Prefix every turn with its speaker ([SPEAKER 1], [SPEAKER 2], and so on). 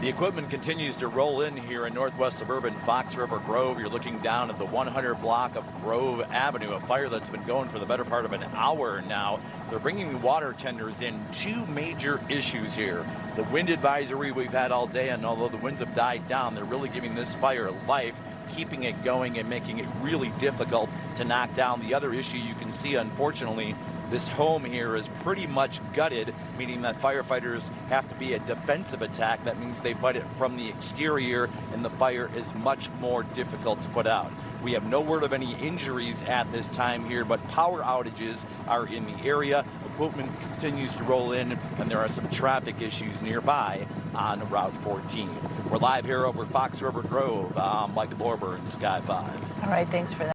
[SPEAKER 1] The equipment continues to roll in here in northwest suburban Fox River Grove. You're looking down at the 100 block of Grove Avenue, a fire that's been going for the better part of an hour now. They're bringing water tenders in. Two major issues here. The wind advisory we've had all day, and although the winds have died down, they're really giving this fire life, keeping it going and making it really difficult to knock down. The other issue you can see, unfortunately, this home here is pretty much gutted, meaning that firefighters have to be a defensive attack. That means they fight it from the exterior, and the fire is much more difficult to put out. We have no word of any injuries at this time here, but power outages are in the area. Equipment continues to roll in, and there are some traffic issues nearby on Route 14. We're live here over Fox River Grove. I'm Mike Lorber in Sky 5.
[SPEAKER 2] All right, thanks for that.